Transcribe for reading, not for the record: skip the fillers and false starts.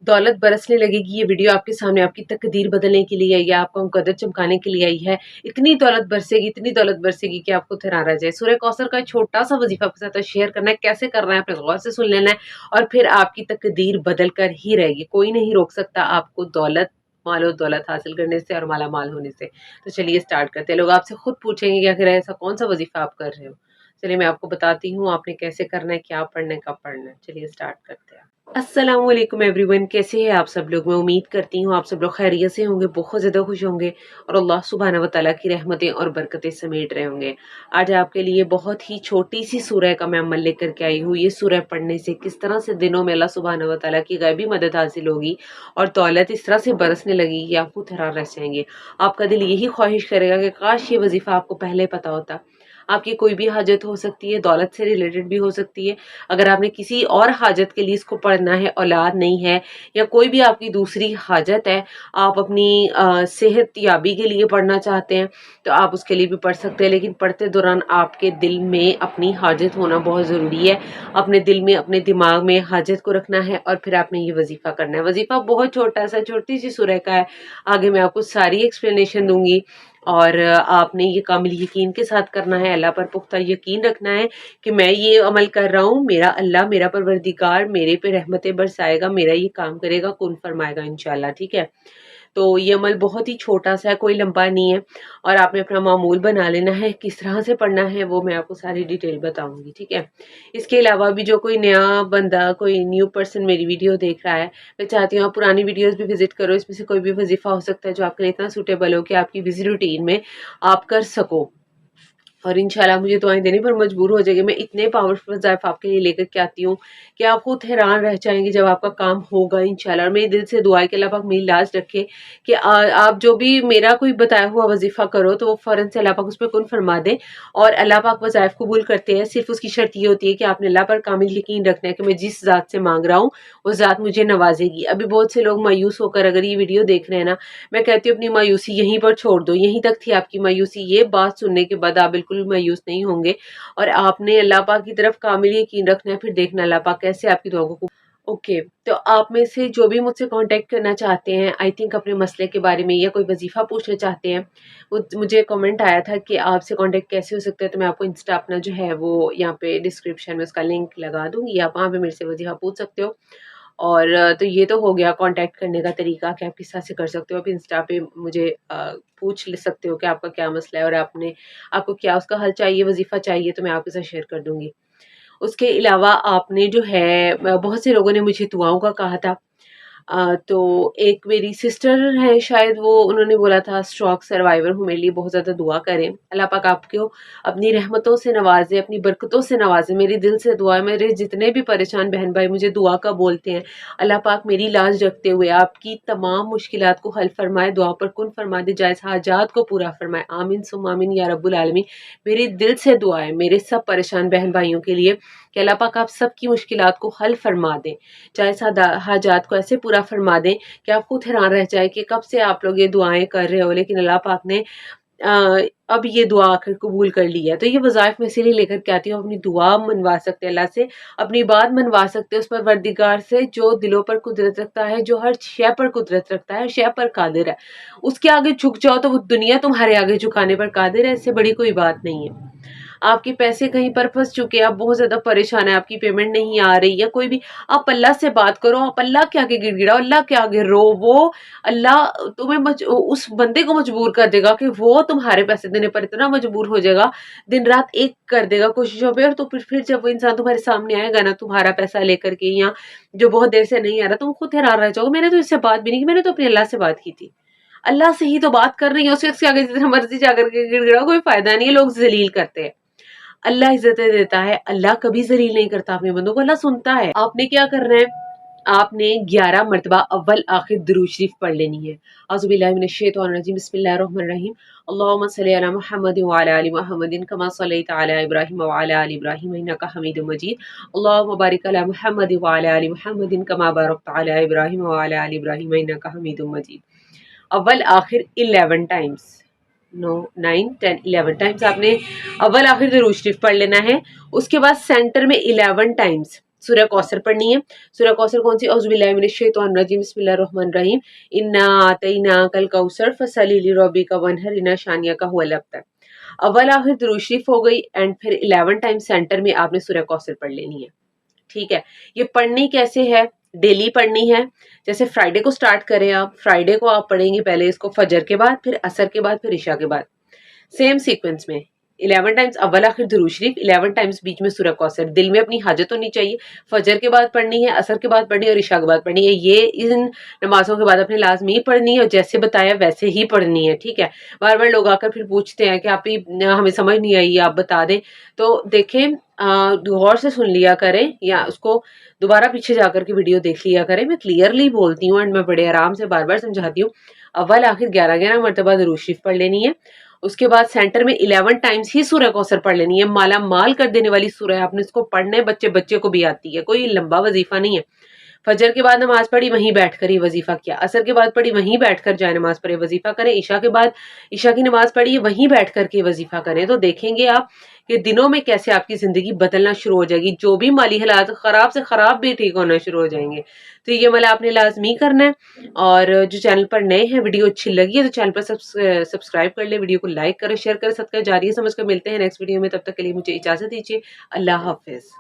दौलत बरसने लगेगी। ये वीडियो आपके सामने आपकी तकदीर बदलने के लिए आई है, आपका मुकद्दर चमकाने के लिए आई है। इतनी दौलत बरसेगी कि आपको थरार आ जाए। सूरह कौसर का छोटा सा वजीफा आपके साथ शेयर करना है, कैसे करना है आपने गौर से सुन लेना है और फिर आपकी तकदीर बदल कर ही रहेगी। कोई नहीं रोक सकता आपको दौलत मालो दौलत हासिल करने से और माला माल होने से। तो चलिए स्टार्ट करते हैं। लोग आपसे खुद पूछेंगे कि आखिर ऐसा कौन सा वजीफा आप कर रहे हो। चलिए मैं आपको बताती हूँ आपने कैसे करना है, क्या पढ़ना है, कब पढ़ना है। चलिए स्टार्ट करते हैं। अस्सलामुअलैकुम एवरीवन, कैसे हैं आप सब लोग। मैं उम्मीद करती हूँ आप सब लोग खैरियत से होंगे, बहुत ज़्यादा खुश होंगे और अल्लाह सुब्हानहू व तआला की रहमतें और बरकतें समेट रहे होंगे। आज आपके लिए बहुत ही छोटी सी सूरह का मैं अमल लेकर के आई हूँ। ये सूरह पढ़ने से किस तरह से दिनों में अल्लाह सुब्हानहू व तआला की गैबी मदद हासिल होगी और दौलत इस तरह से बरसने लगेगी कि आप खुद हैरान रह जाएंगे। आपका दिल यही ख्वाहिश करेगा कि काश ये वजीफ़ा आपको पहले पता होता। आपकी कोई भी हाजत हो सकती है, दौलत से रिलेटेड भी हो सकती है। अगर आपने किसी और हाजत के लिए इसको पढ़ना है, औलाद नहीं है या कोई भी आपकी दूसरी हाजत है, आप अपनी सेहत याबी के लिए पढ़ना चाहते हैं तो आप उसके लिए भी पढ़ सकते हैं। लेकिन पढ़ते दौरान आपके दिल में अपनी हाजत होना बहुत ज़रूरी है। अपने दिल में, अपने दिमाग में हाजत को रखना है और फिर आपने ये वजीफ़ा करना है। वजीफ़ा बहुत छोटा सा, छोटी सी सूरह का है। आगे मैं आपको सारी एक्सप्लेनेशन दूंगी और आपने ये कामिल यकीन के साथ करना है, अल्लाह पर पुख्ता यकीन रखना है कि मैं ये अमल कर रहा हूँ, मेरा अल्लाह, मेरा परवरदिगार मेरे पे रहमतें बरसाएगा, मेरा ये काम करेगा, कुन फरमाएगा इंशाल्लाह। ठीक है, तो ये अमल बहुत ही छोटा सा है, कोई लंबा नहीं है और आपने अपना मामूल बना लेना है। किस तरह से पढ़ना है वो मैं आपको सारी डिटेल बताऊंगी। ठीक है, इसके अलावा भी जो कोई नया बंदा, कोई न्यू पर्सन मेरी वीडियो देख रहा है, मैं चाहती हूँ आप पुरानी वीडियोस भी विजिट करो। इसमें से कोई भी वजीफा हो सकता है जो आपके लिए इतना सूटेबल हो कि आपकी बिजी रूटीन में आप कर सको और इंशाल्लाह मुझे दुआएं देने पर मजबूर हो जाएगी। मैं इतने पावरफुल वज़ाइफ आपके लिए लेकर के आती हूँ कि आप खुद हैरान रह जाएंगे जब आपका काम होगा इंशाल्लाह। और मेरे दिल से दुआ है कि अल्लाह पाक मेरी लाज रखे कि आप जो भी मेरा कोई बताया हुआ वजीफा करो तो वो फ़ौरन से अल्लाह पाक उस पर कुन फरमा दे और अल्लाह पाक वज़ाइफ कबूल करते हैं। सिर्फ उसकी शर्त ये होती है कि आपने अल्लाह पर कामिल यकीन रखना है कि मैं जिस ज़ात से मांग रहा हूँ वो ज़ात मुझे नवाजेगी। अभी बहुत से लोग मायूस होकर अगर ये वीडियो देख रहे हैं ना, मैं कहती हूँ अपनी मायूसी यहीं पर छोड़ दो। यहीं तक थी आपकी मायूसी। ये बात सुनने के बाद आप बिल्कुल भी मायूस नहीं होंगे और आपने अल्लाह पाक की तरफ कामिल यकीन रखना है। फिर देखना अल्लाह पाक कैसे आपकी दुआओं को ओके। तो आप में से जो भी मुझसे कांटेक्ट करना चाहते हैं, आई थिंक अपने मसले के बारे में या कोई वजीफा पूछना चाहते हैं, मुझे कमेंट आया था कि आपसे कांटेक्ट कैसे हो सकता है, तो मैं आपको इंस्टा अपना जो है वो यहाँ पे डिस्क्रिप्शन में उसका लिंक लगा दूंगी, आप वहाँ पे मेरे से वजीफा पूछ सकते हो। और तो ये तो हो गया कांटेक्ट करने का तरीका कि आप किस तरह से कर सकते हो। आप इंस्टा पे मुझे पूछ ले सकते हो कि आपका क्या मसला है और आपको क्या उसका हल चाहिए, वजीफा चाहिए, तो मैं आपके साथ शेयर कर दूंगी। उसके अलावा आपने जो है बहुत से लोगों ने मुझे दुआओं का कहा था। तो एक मेरी सिस्टर है शायद, वो उन्होंने बोला था स्ट्रोक सर्वाइवर हूँ, मेरे लिए बहुत ज़्यादा दुआ करें। अल्लाह पाक आपको अपनी रहमतों से नवाजे, अपनी बरकतों से नवाजे। मेरी दिल से दुआ है, मेरे जितने भी परेशान बहन भाई मुझे दुआ का बोलते हैं, अल्लाह पाक मेरी लाज रखते हुए आपकी तमाम मुश्किलात को हल फरमाए, दुआ पर कुन फरमा दे, जायज़ हाजात को पूरा फरमाए। आमीन सुम आमीन या रब्बुल आलमीन। मेरी दिल से दुआ है मेरे सब परेशान बहन भाइयों के लिए कि अल्लाह पाक आप सबकी मुश्किलात को हल फरमा दें, चाहे हाजात को ऐसे पूरा फरमा दें कि आप खुद हैरान रह जाए कि कब से आप लोग ये दुआएं कर रहे हो लेकिन अल्लाह पाक ने अब ये दुआ आकर कबूल कर ली है। तो ये वज़ाइफ मैं इसीलिए लेकर के आती हूँ, अपनी दुआ मनवा सकते हैं अल्लाह से, अपनी बात मनवा सकते हैं उस परवरदिगार से जो दिलों पर कुदरत रखता है, जो हर शय पर कुदरत रखता है, शय पर कादिर है। उसके आगे झुक जाओ तो वो दुनिया तुम्हारे आगे झुकाने पर कादिर है। इससे बड़ी कोई बात नहीं है। आपके पैसे कहीं पर फंस चुके हैं, आप बहुत ज्यादा परेशान है, आपकी पेमेंट नहीं आ रही या कोई भी, आप अल्लाह से बात करो, आप अल्लाह के आगे गिड़गिड़ाओ, अल्लाह के आगे रो। वो अल्लाह तुम्हें उस बंदे को मजबूर कर देगा कि वो तुम्हारे पैसे देने पर इतना मजबूर हो जाएगा, दिन रात एक कर देगा कोशिशों पे। और तो फिर जब वो इंसान तुम्हारे सामने आएगा ना तुम्हारा पैसा लेकर के, या जो बहुत देर से नहीं आ रहा, तुम खुद हैरान रह जाओगे, मैंने तो इससे बात भी नहीं की, मैंने तो अपने अल्लाह से बात की थी। अल्लाह से ही तो बात कर रही है, उसके आगे जितना मर्जी जाकर के गिड़गिड़ाओ, कोई फायदा नहीं है। लोग जलील करते हैं, अल्लाह इज्जतें देता है, अल्लाह कभी जलील नहीं करता अपने बंदों को, अल्लाह सुनता है। आपने क्या करना है, आपने 11 मरतबा अव्वल आखिर दुरूद शरीफ पढ़ लेनी है। औज़ुबिल्लाहि मिनश्शैतानिर्रजीम, बिस्मिल्लाहिर्रहमानिर्रहीम। अल्लाहुम्मा सल्लि अला मुहम्मद व अला आलि मुहम्मदिन कमा सल्लैता अला इब्राहीम व अला आलि इब्राहीम इन्नका हमीदुम मजीद। अल्लाहुम्मा बारिक अला मुहम्मद व अला आलि मुहम्मदिन कमा बारकता अला इब्राहीम व अला आलि इब्राहीम इन्नका हमीदुम मजीद। अव्वल आखिर 11 टाइम्स, 9 10 11 टाइम्स आपने अव्वल आखिर दुरूद शरीफ पढ़ लेना है। उसके बाद सेंटर में 11 टाइम्स सूरह कौसर पढ़नी है। सूरह कौसर कौन सी? औज़ुबिल्लाहि मिनश्शैतानिर्रजीम, बिस्मिल्लाहिर्रहमानिर्रहीम। इन्ना अतैनाकल कौसर फसल्लि लिरब्बिका वन्हर, इन्ना शानिअका हुवल अबतर। अव्वल आखिर दुरूद शरीफ हो गई एंड फिर 11 टाइम सेंटर में आपने सूरह कौसर पढ़ लेनी है। ठीक है, ये पढ़नी कैसे है? डेली पढ़नी है। जैसे फ्राइडे को स्टार्ट करें आप, फ्राइडे को आप पढ़ेंगे पहले इसको फजर के बाद, फिर असर के बाद, फिर इशा के बाद, सेम सीक्वेंस में 11 टाइम्स अव्वल आखिर दुरूद शरीफ, 11 टाइम्स बीच में सूरह कौसर। दिल में अपनी हाजत होनी चाहिए। फजर के बाद पढ़नी है, असर के बाद पढ़नी है और इशा के बाद पढ़नी है। ये इन नमाजों के बाद अपने लाजमी पढ़नी है और जैसे बताया वैसे ही पढ़नी है। ठीक है, बार बार लोग आकर फिर पूछते हैं कि आप ही हमें समझ नहीं आई, आप बता दें। तो देखें, गौर से सुन लिया करें या उसको दोबारा पीछे जाकर के वीडियो देख लिया करें। मैं क्लियरली बोलती हूँ एंड मैं बड़े आराम से बार बार समझाती हूँ। अव्वल आखिर 11 मरतबा दुरूद शरीफ पढ़ लेनी है। उसके बाद सेंटर में 11 टाइम्स ही सूरह कौसर पढ़ लेनी है। माला माल कर देने वाली सूरह, आपने इसको पढ़ना है, बच्चे बच्चे को भी आती है, कोई लंबा वजीफा नहीं है। फजर के बाद नमाज पढ़ी, वहीं बैठकर ही वजीफा किया। असर के बाद पढ़ी, वहीं बैठकर जाए नमाज पढ़े, वजीफा करें। इशा के बाद इशा की नमाज पढ़ी, वहीं बैठ करके वजीफा करें। तो देखेंगे आप कि दिनों में कैसे आपकी जिंदगी बदलना शुरू हो जाएगी। जो भी माली हालात खराब से खराब भी ठीक होना शुरू हो जाएंगे। तो ये वाला आपने लाजमी करना है। और जो चैनल पर नए हैं, वीडियो अच्छी लगी है तो चैनल पर सब्सक्राइब कर ले, वीडियो को लाइक करें, शेयर करें, सदका जारिया समझ कर मिलते हैं नेक्स्ट वीडियो में। तब तक के लिए मुझे इजाजत दीजिए। अल्लाह हाफिज।